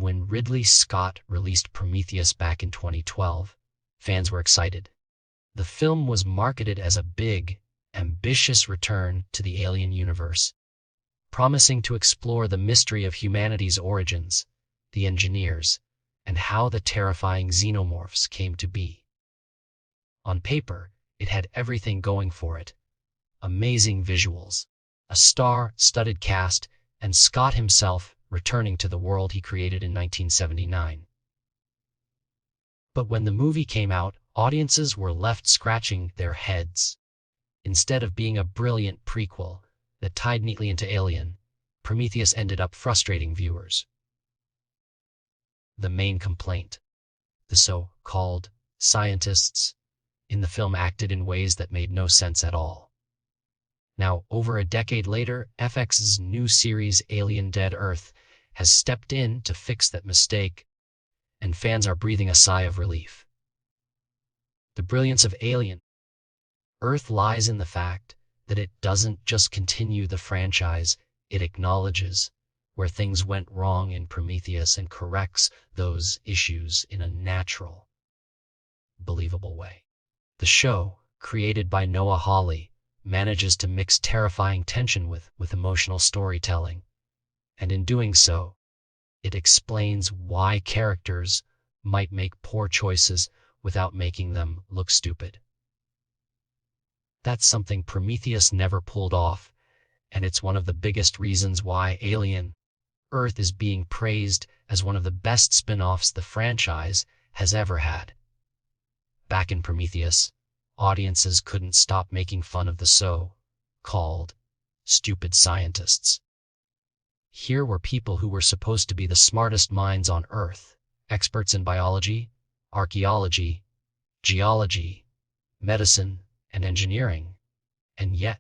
When Ridley Scott released Prometheus back in 2012, fans were excited. The film was marketed as a big, ambitious return to the alien universe, promising to explore the mystery of humanity's origins, the engineers, and how the terrifying xenomorphs came to be. On paper, it had everything going for it. Amazing visuals, a star-studded cast, and Scott himself returning to the world he created in 1979. But when the movie came out, audiences were left scratching their heads. Instead of being a brilliant prequel that tied neatly into Alien, Prometheus ended up frustrating viewers. The main complaint: the so-called scientists in the film acted in ways that made no sense at all. Now, over a decade later, FX's new series Alien Dead Earth has stepped in to fix that mistake, and fans are breathing a sigh of relief. The brilliance of Alien Earth lies in the fact that it doesn't just continue the franchise, it acknowledges where things went wrong in Prometheus and corrects those issues in a natural, believable way. The show, created by Noah Hawley, manages to mix terrifying tension with emotional storytelling, and in doing so, it explains why characters might make poor choices without making them look stupid. That's something Prometheus never pulled off, and it's one of the biggest reasons why Alien Earth is being praised as one of the best spin-offs the franchise has ever had. Back in Prometheus, audiences couldn't stop making fun of the so-called stupid scientists. Here were people who were supposed to be the smartest minds on Earth, experts in biology, archaeology, geology, medicine, and engineering. And yet,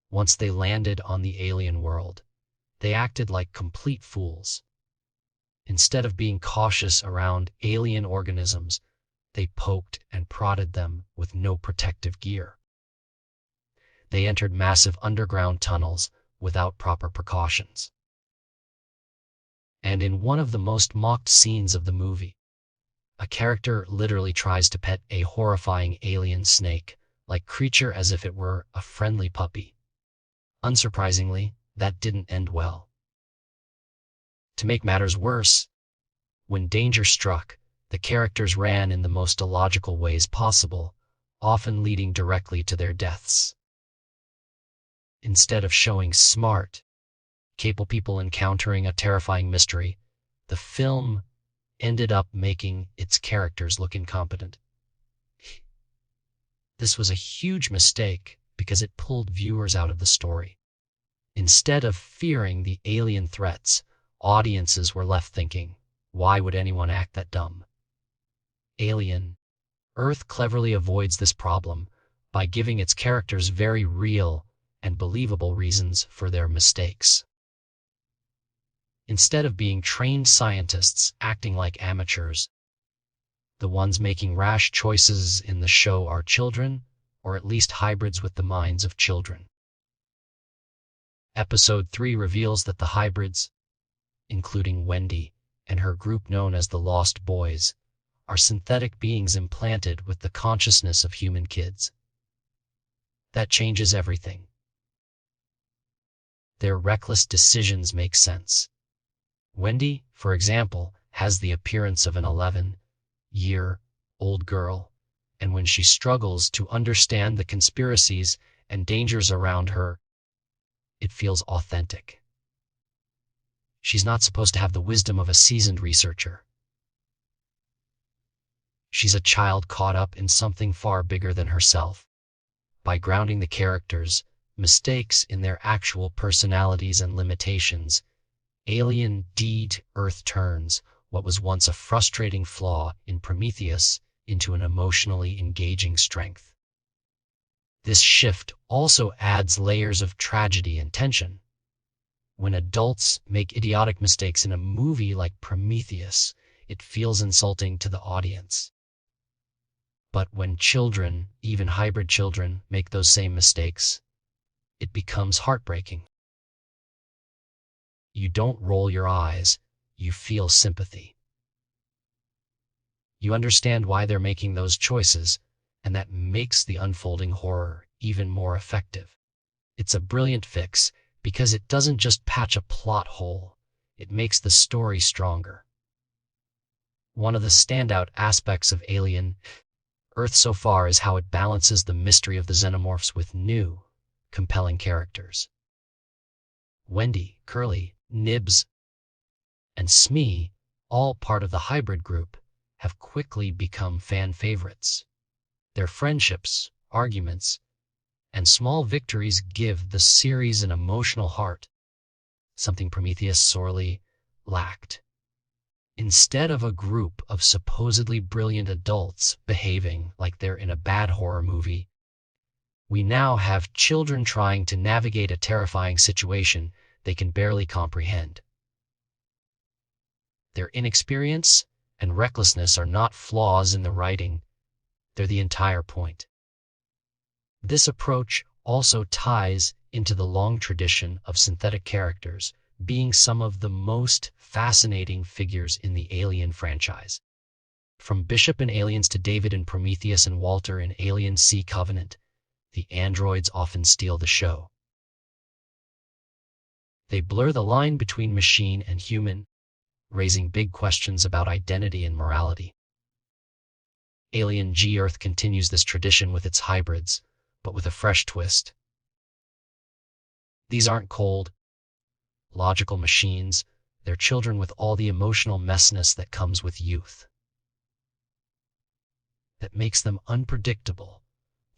once they landed on the alien world, they acted like complete fools. Instead of being cautious around alien organisms, they poked and prodded them with no protective gear. They entered massive underground tunnels without proper precautions. And in one of the most mocked scenes of the movie, a character literally tries to pet a horrifying alien snake-like creature as if it were a friendly puppy. Unsurprisingly, that didn't end well. To make matters worse, when danger struck, the characters ran in the most illogical ways possible, often leading directly to their deaths. Instead of showing smart, capable people encountering a terrifying mystery, the film ended up making its characters look incompetent. This was a huge mistake because it pulled viewers out of the story. Instead of fearing the alien threats, audiences were left thinking, why would anyone act that dumb? Alien Earth cleverly avoids this problem by giving its characters very real and believable reasons for their mistakes. Instead of being trained scientists acting like amateurs, the ones making rash choices in the show are children, or at least hybrids with the minds of children. Episode 3 reveals that the hybrids, including Wendy and her group known as the Lost Boys, are synthetic beings implanted with the consciousness of human kids. That changes everything. Their reckless decisions make sense. Wendy, for example, has the appearance of an 11-year-old girl, and when she struggles to understand the conspiracies and dangers around her, it feels authentic. She's not supposed to have the wisdom of a seasoned researcher. She's a child caught up in something far bigger than herself. By grounding the characters' mistakes in their actual personalities and limitations, Alien Dead Earth turns what was once a frustrating flaw in Prometheus into an emotionally engaging strength. This shift also adds layers of tragedy and tension. When adults make idiotic mistakes in a movie like Prometheus, it feels insulting to the audience. But when children, even hybrid children, make those same mistakes, it becomes heartbreaking. You don't roll your eyes, you feel sympathy. You understand why they're making those choices, and that makes the unfolding horror even more effective. It's a brilliant fix because it doesn't just patch a plot hole, it makes the story stronger. One of the standout aspects of Alien Earth so far is how it balances the mystery of the xenomorphs with new, compelling characters. Wendy, Curly, Nibs, and Smee, all part of the hybrid group, have quickly become fan favorites. Their friendships, arguments, and small victories give the series an emotional heart, something Prometheus sorely lacked. Instead of a group of supposedly brilliant adults behaving like they're in a bad horror movie, we now have children trying to navigate a terrifying situation they can barely comprehend. Their inexperience and recklessness are not flaws in the writing, they're the entire point. This approach also ties into the long tradition of synthetic characters being some of the most fascinating figures in the Alien franchise. From Bishop in Aliens to David in Prometheus and Walter in Alien Sea Covenant, the androids often steal the show. They blur the line between machine and human, raising big questions about identity and morality. Alien G Earth continues this tradition with its hybrids, but with a fresh twist. These aren't cold, logical machines, they're children with all the emotional messiness that comes with youth. That makes them unpredictable,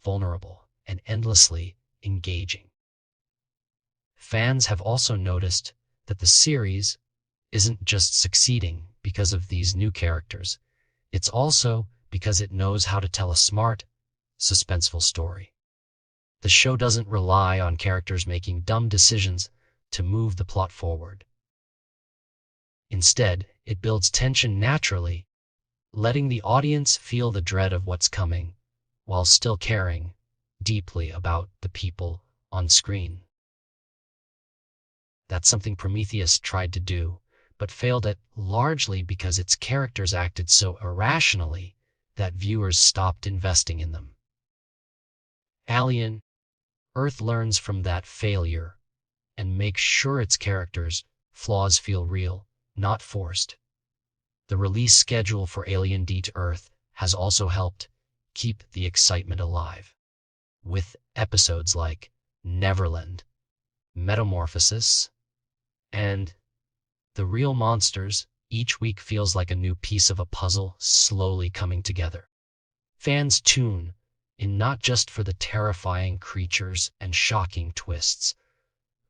vulnerable, and endlessly engaging. Fans have also noticed that the series isn't just succeeding because of these new characters, it's also because it knows how to tell a smart, suspenseful story. The show doesn't rely on characters making dumb decisions to move the plot forward. Instead, it builds tension naturally, letting the audience feel the dread of what's coming, while still caring deeply about the people on screen. That's something Prometheus tried to do, but failed at largely because its characters acted so irrationally that viewers stopped investing in them. Alien Earth learns from that failure and makes sure its characters' flaws feel real, not forced. The release schedule for Alien D to Earth has also helped keep the excitement alive, with episodes like Neverland, Metamorphosis, and The Real Monsters. Each week feels like a new piece of a puzzle slowly coming together. Fans tune in not just for the terrifying creatures and shocking twists,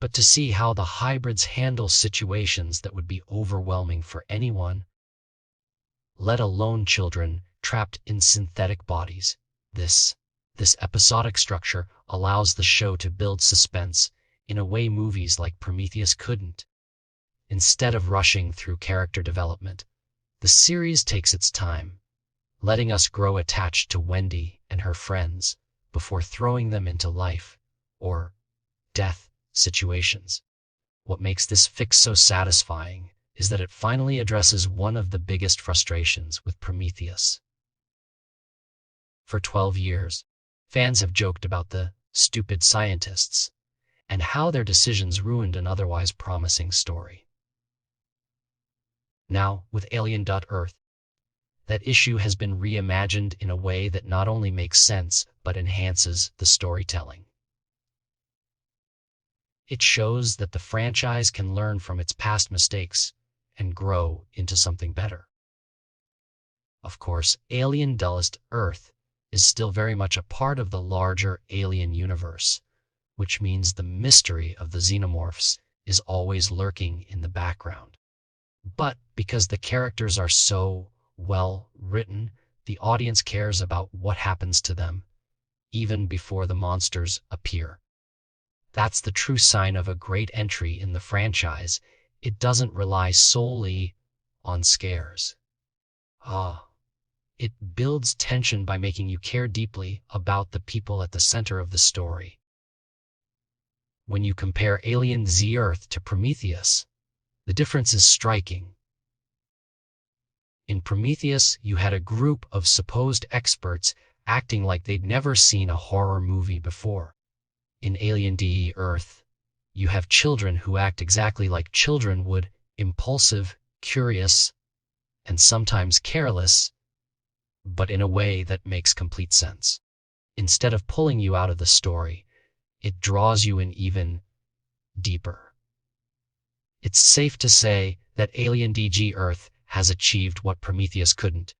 but to see how the hybrids handle situations that would be overwhelming for anyone, let alone children trapped in synthetic bodies. This episodic structure allows the show to build suspense in a way movies like Prometheus couldn't. Instead of rushing through character development, the series takes its time, letting us grow attached to Wendy and her friends before throwing them into life or death situations. What makes this fix so satisfying is that it finally addresses one of the biggest frustrations with Prometheus. For 12 years, fans have joked about the stupid scientists and how their decisions ruined an otherwise promising story. Now, with Alien Earth, that issue has been reimagined in a way that not only makes sense, but enhances the storytelling. It shows that the franchise can learn from its past mistakes and grow into something better. Of course, Alien Earth is still very much a part of the larger Alien universe, which means the mystery of the xenomorphs is always lurking in the background. But because the characters are so well written, the audience cares about what happens to them, even before the monsters appear. That's the true sign of a great entry in the franchise. It doesn't rely solely on scares. It builds tension by making you care deeply about the people at the center of the story. When you compare Alien Earth to Prometheus, the difference is striking. In Prometheus, you had a group of supposed experts acting like they'd never seen a horror movie before. In Alien DE Earth, you have children who act exactly like children would, impulsive, curious, and sometimes careless, but in a way that makes complete sense. Instead of pulling you out of the story, it draws you in even deeper. It's safe to say that Alien DG Earth has achieved what Prometheus couldn't.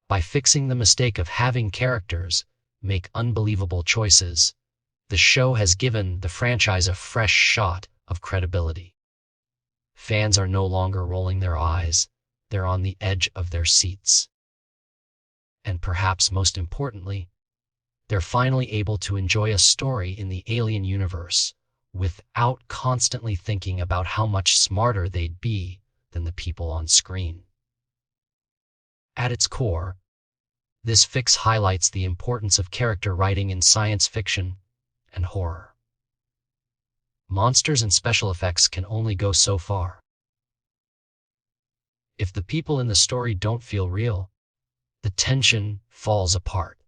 By fixing the mistake of having characters make unbelievable choices, the show has given the franchise a fresh shot of credibility. Fans are no longer rolling their eyes, they're on the edge of their seats. And perhaps most importantly, they're finally able to enjoy a story in the Alien universe without constantly thinking about how much smarter they'd be than the people on screen. At its core, this fix highlights the importance of character writing in science fiction and horror. Monsters and special effects can only go so far. If the people in the story don't feel real, the tension falls apart.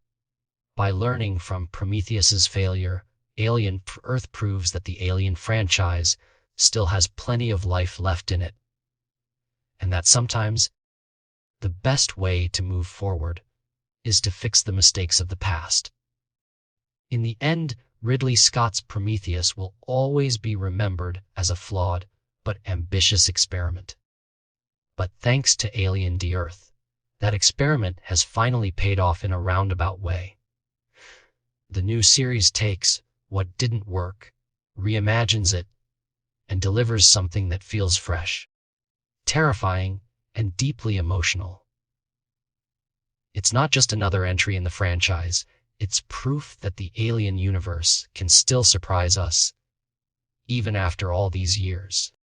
By learning from Prometheus's failure, Alien Earth proves that the Alien franchise still has plenty of life left in it, and that sometimes the best way to move forward is to fix the mistakes of the past. In the end, Ridley Scott's Prometheus will always be remembered as a flawed but ambitious experiment. But thanks to Alien DE Earth, that experiment has finally paid off in a roundabout way. The new series takes what didn't work, reimagines it, and delivers something that feels fresh, terrifying, and deeply emotional. It's not just another entry in the franchise, it's proof that the Alien universe can still surprise us, even after all these years.